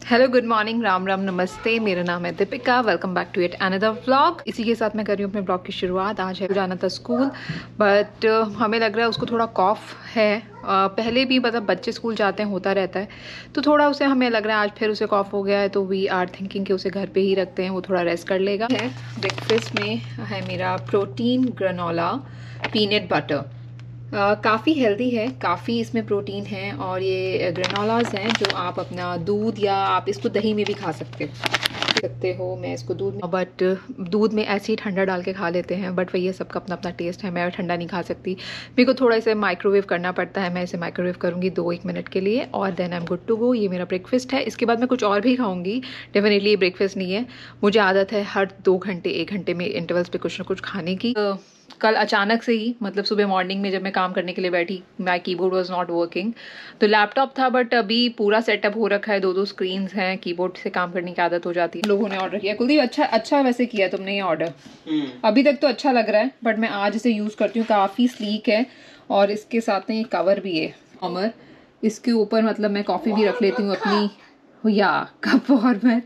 Hello good morning, Ram Ram, नमस्ते। मेरा नाम है Deepika. Welcome back to it another vlog. इसी के साथ मैं कर रही हूँ अपने ब्लॉग की शुरुआत। आज है जाना था स्कूल, बट हमें लग रहा है उसको थोड़ा कॉफ है। पहले भी मतलब बच्चे स्कूल जाते हैं, होता रहता है, तो थोड़ा उसे हमें लग रहा है आज फिर उसे कॉफ हो गया है, तो वी आर थिंकिंग कि उसे घर पे ही रखते हैं, वो थोड़ा रेस्ट कर लेगा। ब्रेकफास्ट में है मेरा प्रोटीन ग्रेनोला पीनट बटर। काफ़ी हेल्दी है, काफ़ी इसमें प्रोटीन है, और ये ग्रेनोलाज हैं जो आप अपना दूध या आप इसको दही में भी खा सकते हो। मैं इसको दूध में, बट दूध में ऐसे ही ठंडा डाल के खा लेते हैं, बट वही है, सबका अपना अपना टेस्ट है। मैं ठंडा नहीं खा सकती, मेरे को थोड़ा इसे माइक्रोवेव करना पड़ता है। मैं इसे माइक्रोवेव करूँगी 2-1 मिनट के लिए, और then I am good to go. ये मेरा ब्रेकफास्ट है। इसके बाद मैं कुछ और भी खाऊँगी, डेफिनेटली ये ब्रेकफास्ट नहीं है। मुझे आदत है हर 2 घंटे 1 घंटे में इंटरवल्स पे कुछ ना कुछ खाने की। कल अचानक से ही, मतलब सुबह मॉर्निंग में जब मैं काम करने के लिए बैठी, माई कीबोर्ड वॉज नॉट वर्किंग। तो लैपटॉप था, बट अभी पूरा सेटअप हो रखा है, 2 स्क्रीन्स हैं, कीबोर्ड से काम करने की आदत हो जाती है। लोगों ने ऑर्डर किया। कुलदीप अच्छा वैसे किया तुमने ये ऑर्डर। अभी तक तो अच्छा लग रहा है, बट मैं आज इसे यूज़ करती हूँ। काफ़ी स्लीक है, और इसके साथ में ये कवर भी है अमर। इसके ऊपर मतलब मैं कॉफ़ी भी रख लेती हूँ अपनी, या कप वार्मर।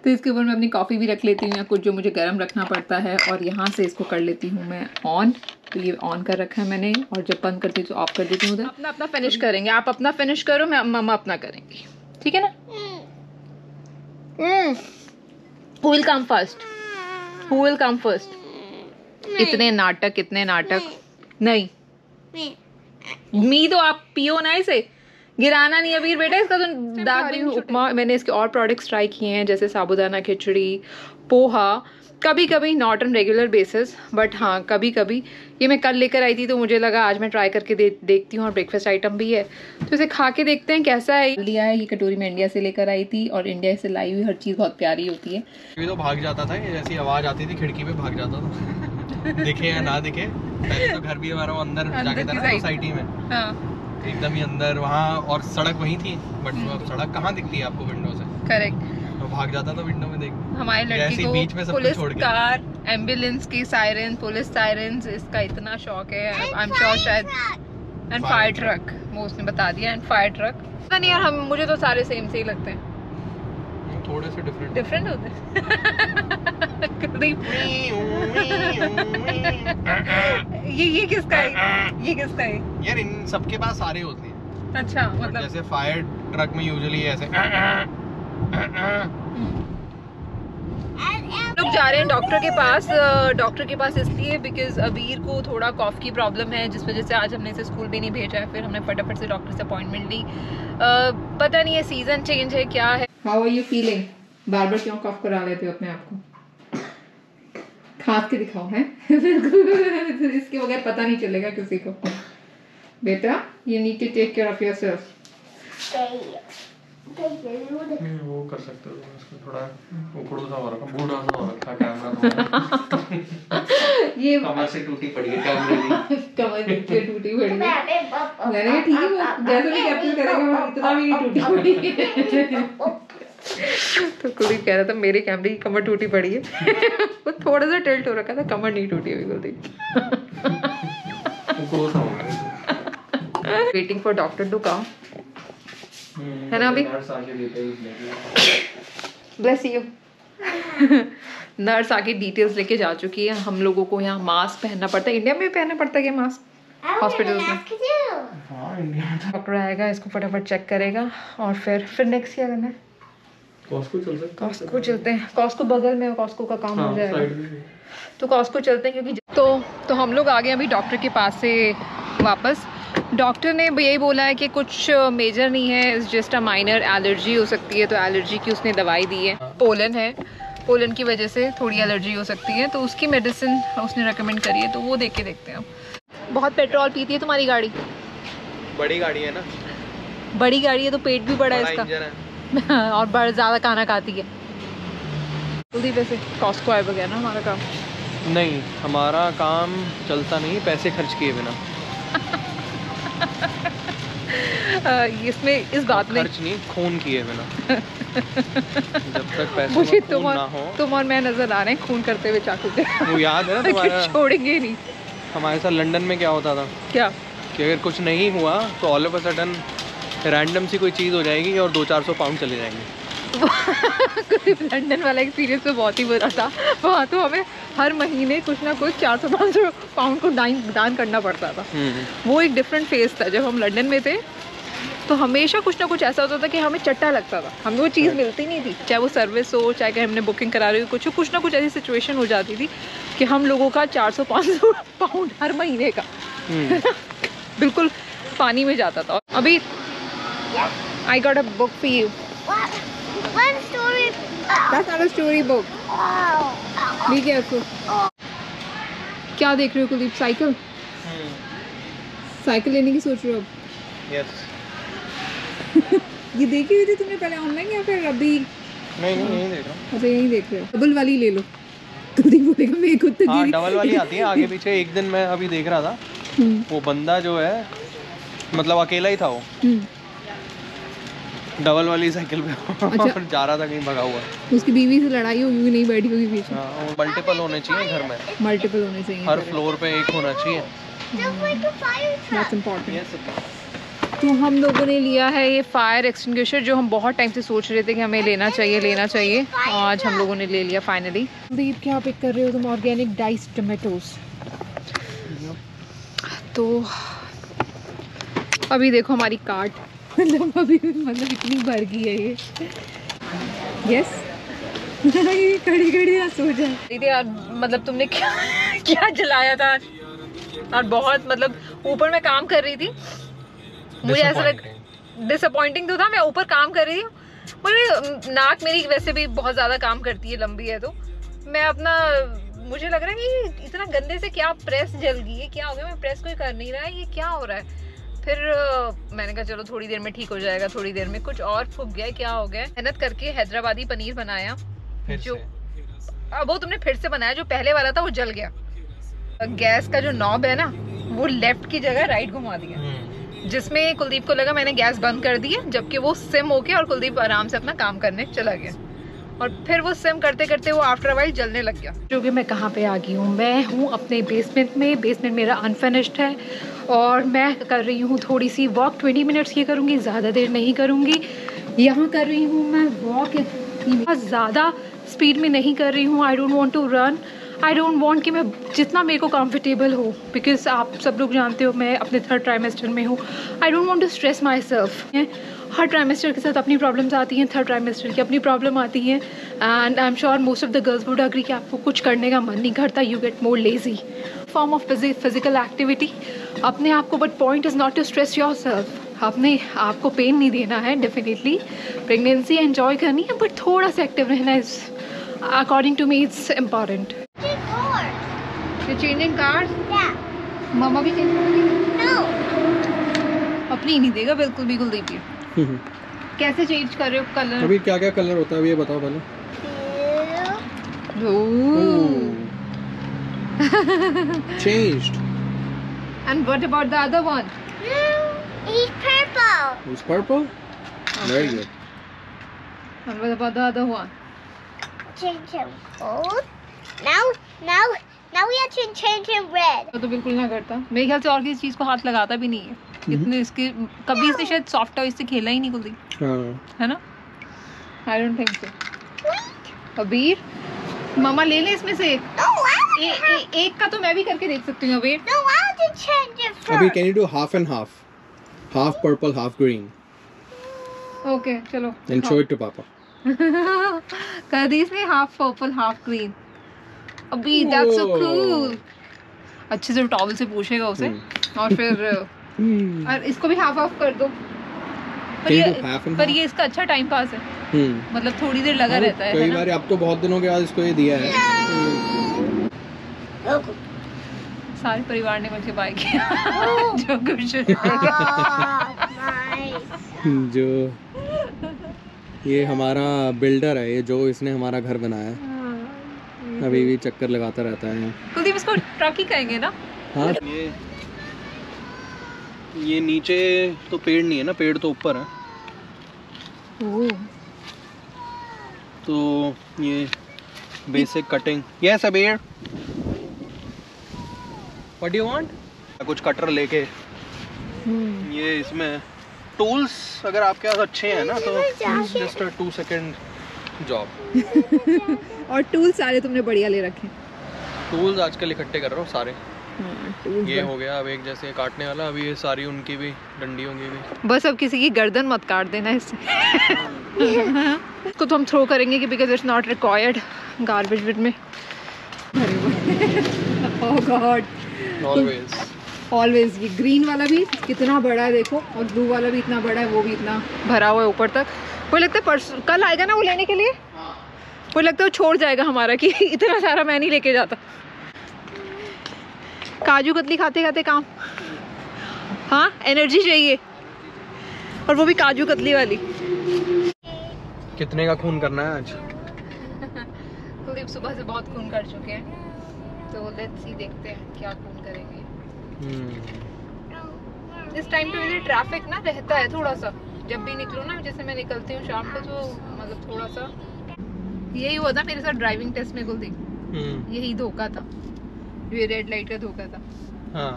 तो इसके ऊपर मैं अपनी कॉफ़ी भी रख लेती हूँ, या कुछ जो मुझे गर्म रखना पड़ता है, और यहाँ से इसको कर लेती हूँ मैं ऑन। तो ये ऑन कर रखा है मैंने, और जब बंद करती हूँ तो ऑफ कर देती हूँ उधर। अपना अपना फिनिश करेंगे, आप अपना फिनिश करो, मैं मम्मा अपना करेंगी, ठीक है ना? Who will come first? Who will come first? इतने नाटक नहीं। मी तो आप पियो ना, इसे गिराना नहीं अभी बेटा। इसका तो दाग भी। उपमा मैंने इसके और प्रोडक्ट्स ट्राई किए हैं, जैसे साबूदाना खिचड़ी, पोहा, कभी कभी, not on regular basis, but हाँ कभी कभी। ये मैं कल लेकर आई थी, तो मुझे लगा आज मैं ट्राई करके देखती हूँ, और ब्रेकफास्ट आइटम भी है, तो इसे खा के देखते हैं कैसा है। लिया है, ये कटोरी में इंडिया से लेकर आई थी, और इंडिया से लाई हुई हर चीज़ बहुत प्यारी होती है। तो भाग जाता था, ये जैसी आवाज़ आती थी खिड़की पे भाग जाता था। दिखे या ना दिखे। पहले तो घर भी हमारा अंदर जाके था ना सोसाइटी में, एकदम ही अंदर वहाँ, और सड़क वहीं थी, बट सड़क कहाँ दिखती है आपको विंडो से? करेक्ट। तो भाग जाता था विंडो में देख। हमारे लड़की को बीच में सब पुलिस छोड़ के, कार, एम्बुलेंस की सायरन, पुलिस सायरन्स, इसका इतना शौक है। आई एम श्योर शायद, एंड फायर ट्रक, वो उसने बता दिया, एंड फायर ट्रक। पता नहीं यार, मुझे तो सारे सेम से ही लगते हैं, थोड़े से डिफरेंट होते हैं। ये किसका है? ये किसका है यार? इन सबके पास सारे होते हैं। अच्छा, मतलब जैसे फायर ट्रक में यूजुअली ऐसे लोग जा रहे हैं डॉक्टर के पास इसलिए बिकॉज अबीर को थोड़ा कॉफ की प्रॉब्लम है, जिस वजह से आज हमने इसे स्कूल भी नहीं भेजा है। फिर हमने फटाफट से डॉक्टर से अपॉइंटमेंट ली। पता नहीं है, सीजन चेंज है क्या है। How are you feeling? बार बार क्यों कॉफ करा लेते हो अपने आप को? खास के दिखाओ है। इसके बगैर पता नहीं चलेगा किसी को। बेटा, you need to take care of yourself. वो कर सकते हो, उसको थोड़ा उखड़ू सा हो रखा, बूढ़ा सा हो रखा कैमरा। ये कमर से टूटी पड़ी है कैमरे की। कमर से टूटी पड़ी है। मैंने ठीक है, वो जैसे भी कैप्चर करेगा, इतना भी नहीं टूटी पड़ी। तो कुलदीप कह रहा था मेरे कैमरे की कमर टूटी पड़ी है। वो थोड़ा सा टिल्ट हो रखा था, कमर नहीं टूटी हुई Kuldeep. Waiting for doctor to come, है ना? अभी ब्लेस यू। नर्स आके डिटेल्स लेके जा चुकी है। हम लोगों को यहाँ मास्क पहनना पड़ता है। इंडिया में भी पहनना पड़ता है क्या मास्क हॉस्पिटल में? डॉक्टर आएगा, इसको फटाफट चेक करेगा, और फिर नेक्स्ट क्या करना है? कॉस्को चलते हैं। कॉस्को बगल में, कॉस्को का काम हो जाएगा, तो कॉस्को चलते हैं। क्योंकि तो हम लोग आ गए अभी डॉक्टर के पास से वापस। डॉक्टर ने यही बोला है कि कुछ मेजर नहीं है, it's just a minor allergy हो सकती है, तो एलर्जी की उसने दवाई दी है। पोलन की वजह से थोड़ी एलर्जी हो सकती है, तो उसकी मेडिसिन उसने रेकमेंड करी है, तो वो देख के देखते हैं। बहुत पेट्रोल पीती है तुम्हारी गाड़ी? बड़ी गाड़ी है ना। बड़ी गाड़ी है तो पेट भी बड़ा है इसका। और बड़ा ज़्यादा खाना खाती है। जल्दी वैसे कॉस्को आए बगैर ना हमारा काम नहीं, हमारा काम चलता नहीं पैसे खर्च किए बिना। इसमें इस बात में खर्च नहीं, खून किए बिना। जब तक पैसे मुझे तुम और मैं नजर आ रहे हैं खून करते हुए चाकू के। वो याद है ना तुम्हारा? छोड़ेंगे नहीं। हमारे साथ लंदन में क्या होता था? क्या कि अगर कुछ नहीं हुआ तो all of a sudden random सी कोई चीज़ हो जाएगी और 200-400 पाउंड चले जाएंगे। लंदन वाला एक्सपीरियंस तो बहुत ही बुरा था। वहाँ तो हमें हर महीने कुछ ना कुछ 400-500 पाउंड को दान करना पड़ता था। वो एक डिफरेंट फेज था। जब हम लंदन में थे तो हमेशा कुछ ना कुछ ऐसा होता था कि हमें चट्टा लगता था, हमें वो चीज़ मिलती नहीं थी, चाहे वो सर्विस हो, चाहे कि हमने बुकिंग करा रही हो, कुछ ना कुछ ऐसी सिचुएशन हो जाती थी कि हम लोगों का 400-500 पाउंड हर महीने का बिल्कुल पानी में जाता था। अभी I got a book for you. One story. That's not a story book. Be careful. क्या देख रहे हो कुलदीप? साइकिल? साइकिल लेने की सोच रहे हो अब? Yes. ये देखी हुई थी तुमने पहले ऑनलाइन या फिर अभी? नहीं देख रहा हूँ। अच्छा यही देख रहे हो। डबल वाली ले लो। कुलदीप बोलेगा मैं खुद तक। हाँ डबल वाली आती है आगे पीछे। एक दिन मैं अभी देख रहा था, वो बंदा जो है मतलब अकेला ही था वो, डबल वाली साइकिल पे और जा रहा था कहीं भगा हुआ। उसकी बीवी से लड़ाई होगी, नहीं बैठी होगी पीछे। हाँ मल्टीपल होने चाहिए घर में, मल्टीपल होने चाहिए, हर फ्लोर पे एक होना चाहिए। That's important. तो हम लोगों ने लिया है ये फायर एक्सटिंग्विशर, जो हम बहुत टाइम से सोच रहे थे कि हमें लेना चाहिए। आज हम लोगों ने ले लिया फाइनली। दीप क्या पिक कर रहे हो तुम? Organic diced tomatoes. तो अभी देखो हमारी कार्ट मतलब इतनी भर गई है ये। यस ये खड़ी ना सो जाए। दीदी यार मतलब तुमने क्या जलाया था और बहुत मतलब ऊपर मैं काम कर रही थी, मुझे ऐसा लग डिसअपॉइंटिंग तो था। मैं ऊपर काम कर रही हूँ, मुझे नाक मेरी वैसे भी बहुत ज़्यादा काम करती है, लंबी है, तो मैं अपना मुझे लग रहा है कि इतना गंदे से क्या प्रेस जल गई है, क्या हो गया, मैं प्रेस कोई कर नहीं रहा है, ये क्या हो रहा है। फिर मैंने कहा चलो थोड़ी देर में ठीक हो जाएगा, थोड़ी देर में कुछ और फूक गया, क्या हो गया। मेहनत करके हैदराबादी पनीर बनाया, जो वो तुमने फिर से बनाया, जो पहले वाला था वो जल गया। गैस का जो नॉब है ना वो लेफ्ट की जगह राइट घुमा दिया, जिसमें कुलदीप को लगा मैंने गैस बंद कर दी है, जबकि वो सिम हो गया और कुलदीप आराम से अपना काम करने चला गया। और फिर वो सिम करते करते वो आफ्टर वाइल जलने लग गया। जो कि मैं कहाँ पे आ गई हूँ, मैं हूँ अपने बेसमेंट में। बेसमेंट मेरा अनफिनिश्ड है और मैं कर रही हूँ थोड़ी सी वॉक। 20 मिनट्स की करूँगी, ज़्यादा देर नहीं करूँगी। यहाँ कर रही हूँ मैं वॉक, बहुत ज़्यादा स्पीड में नहीं कर रही हूँ। I don't want to run, I don't want कि मैं जितना मेरे को कंफर्टेबल हो, बिकॉज आप सब लोग जानते हो मैं अपने 3rd ट्राइमेस्टर में हूँ। I don't want to stress myself. हर ट्राइमेस्टर के साथ अपनी प्रॉब्लम्स आती हैं, 3rd ट्राइमेस्टर की अपनी प्रॉब्लम आती है। And I am sure most of the girls would agree कि आपको कुछ करने का मन नहीं करता, you get more lazy. Form of physical activity अपने आप को, but point is not to stress yourself. अपने आपको पेन नहीं देना है, डेफिनेटली प्रेगनेंसी एंजॉय करनी है, बट थोड़ा सा एक्टिव रहना is according to me it's important. You're changing cars? Yeah. मामा भी चेंज करेंगे? No. अपनी नहीं देगा बिल्कुल भी कुलदीप ये। कैसे चेंज कर रहे हो कलर? अभी क्या क्या कलर होता है अभी ये बताओ पहले। Changed. And what about the other one? He's purple. It's purple? Very good. And what about the other one? Change him gold. Now we have to change him red. तो बिल्कुल ना करता, मेरे ख्याल से और किसी चीज को हाथ लगाता भी नहीं है। इतने इसके कभी इसने शायद सॉफ्ट टॉय से खेला ही नहीं कुलदीप, है ना? I don't think so. अबीर मामा ले ले इसमें से एक का तो मैं भी करके देख सकती हूँ। अबीर No, I want to change it first. अभी can you do half and half? Half purple, half green. Okay चलो And show it to Papa. कर दी इसने हाफ पर्पल हाफ ग्रीन। अभी दैट्स सो कूल। अच्छे से टॉवल से पूछेगा उसे और फिर और इसको भी हाफ ऑफ कर दो। पर ये इसका अच्छा टाइम पास है, मतलब थोड़ी देर लगा रहता है। कई बार अब तो बहुत दिनों के बाद इसको ये दिया है। सारे परिवार ने मुझे बाय किया जो कुछ जो ये हमारा बिल्डर है, ये जो इसने हमारा घर बनाया है, अभी भी चक्कर लगाता रहता है। कुलदीप इसको ट्रक ही कहेंगे ना? हाँ ये नीचे तो पेड़ नहीं है ना, पेड़ तो ऊपर है। तो ये बेसिक कटिंग। यस अबीर व्हाट डू यू वांट? कुछ कटर लेके ये इसमें टूल्स अगर आपके पास अच्छे हैं ना तो जस्ट 2 सेकंड जॉब। और टूल्स सारे तुमने बढ़िया ले रखे। टूल्स आजकल इकट्ठे कर रहा हूँ सारे। टूल्स ये हो गया अब एक जैसे काटने वाला, अभी ये सारी उनकी भी डंडियों की भी। बस अब किसी की गर्दन मत काट देना इससे। इसको तो हम थ्रो करेंगे कि because it's not required garbage bin में। Oh god, always. ये ग्रीन वाला भी कितना बड़ा है देखो, और ब्लू वाला भी इतना बड़ा है, वो भी इतना भरा हुआ है ऊपर तक। वो लगता है परसों कल आएगा ना वो लेने के लिए, वो लगता है वो छोड़ जाएगा हमारा कि इतना सारा मैं नहीं लेके जाता। काजू कतली खाते खाते काम, हाँ एनर्जी चाहिए, और वो भी काजू कतली वाली। कितने का खून करना है आज? कुलदीप सुबह से बहुत खून कर चुके हैं, तो लेट्स सी, देखते हैं क्या खून करेंगे। इस टाइम पे मुझे ट्रैफिक ना रहता है थोड़ा सा, जब भी निकलो ना, जैसे मैं निकलती हूँ शाम को, तो मतलब थोड़ा सा यही हुआ था मेरे साथ ड्राइविंग टेस्ट में कुलदीप। यही धोखा था, ये रेड लाइट का धोखा था। हाँ।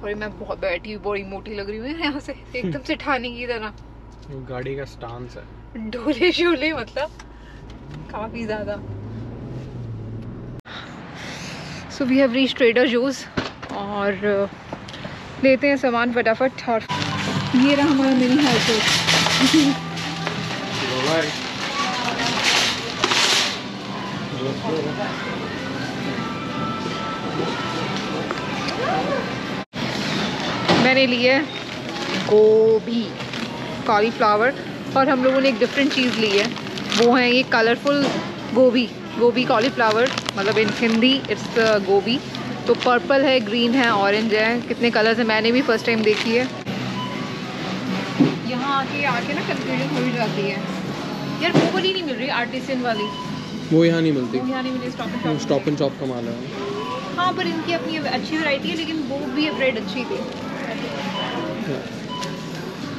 और मैं बहुत बैठी हुई, बड़ी मोटी लग रही हूँ यहाँ से, एकदम से ठानी की तरह। गाड़ी का स्टांस है, ढोले शोले, मतलब काफी ज्यादा। So we have reached Trader Joe's, और लेते हैं सामान फटाफट। और ये रहा हमारा मिनी हाउस। मैंने लिए गोभी, कॉलीफ्लावर, और हम लोगों ने एक डिफरेंट चीज़ ली है, वो है ये कलरफुल गोभी। गोभी कॉलीफ्लावर मतलब इन हिंदी इट्स गोभी। तो पर्पल है, ग्रीन है, ऑरेंज है, कितने कलर्स हैं मैंने भी फर्स्ट टाइम देखी है। यहाँ आके ना कंफ्यूजन हो ही जाती है यार। वो वाली नहीं मिल रही आर्टिसन वाली, वो यहाँ नहीं मिलती। वो यहाँ नहीं मिली। स्टॉप एंड शॉप का माल है। हाँ, पर इनकी अपनी अच्छी वैरायटी है, लेकिन वो भी ब्रेड अच्छी थी।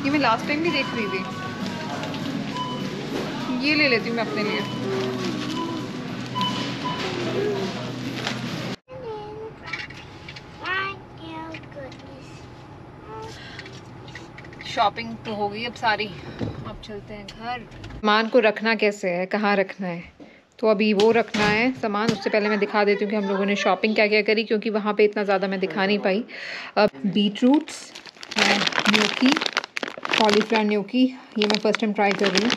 ये मैं लास्ट टाइम भी देख रही थी, ये ले लेती हूँ मैं अपने लिए। शॉपिंग तो हो गई अब सारी, अब चलते हैं घर। सामान को रखना कैसे है, कहाँ रखना है, तो अभी वो रखना है सामान। उससे पहले मैं दिखा देती हूँ कि हम लोगों ने शॉपिंग क्या क्या करी, क्योंकि वहाँ पे इतना ज़्यादा मैं दिखा नहीं पाई। अब बीटरूट्स, न्योकी, कॉलीफ्लावर न्योकी, ये मैं फर्स्ट टाइम ट्राई कर रही हूँ।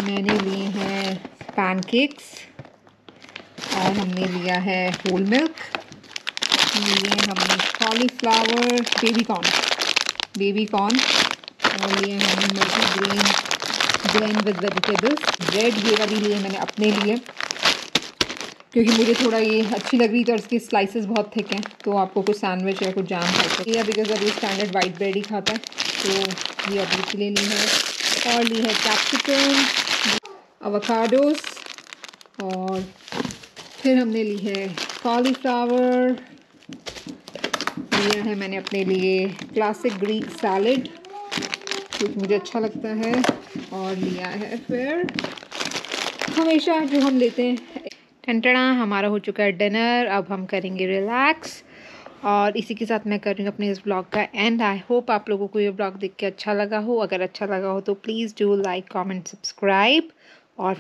मैंने लिए हैं पैनकेक्स, और हमने लिया है होल मिल्क, लिए हमने कॉलीफ्लावर, बेबी कॉर्न, और लिए हमने multi grain blend with vegetables. Bread ये वाली लिए मैंने अपने लिए, क्योंकि मुझे थोड़ा ये अच्छी लग रही थी, और इसके स्लाइसेस बहुत थिक हैं, तो आपको कुछ सैंडविच या कुछ जाम खाते हैं, बिकॉज अभी स्टैंडर्ड वाइट ब्रेड ही खाता है, तो ये अभी इसलिए ली है। और ली है कैप्सिकम, एवोकाडोस, और फिर हमने ली है कॉलीफ्लावर, लिया है मैंने अपने लिए क्लासिक ग्रीक सैलेड, क्योंकि मुझे अच्छा लगता है, और लिया है फिर हमेशा जो हम लेते हैं। टंटना, हमारा हो चुका है डिनर, अब हम करेंगे रिलैक्स। और इसी के साथ मैं कर रही हूँ अपने इस ब्लॉग का एंड। आई होप आप लोगों को ये ब्लॉग देख के अच्छा लगा हो। अगर अच्छा लगा हो तो please do like, comment, subscribe, और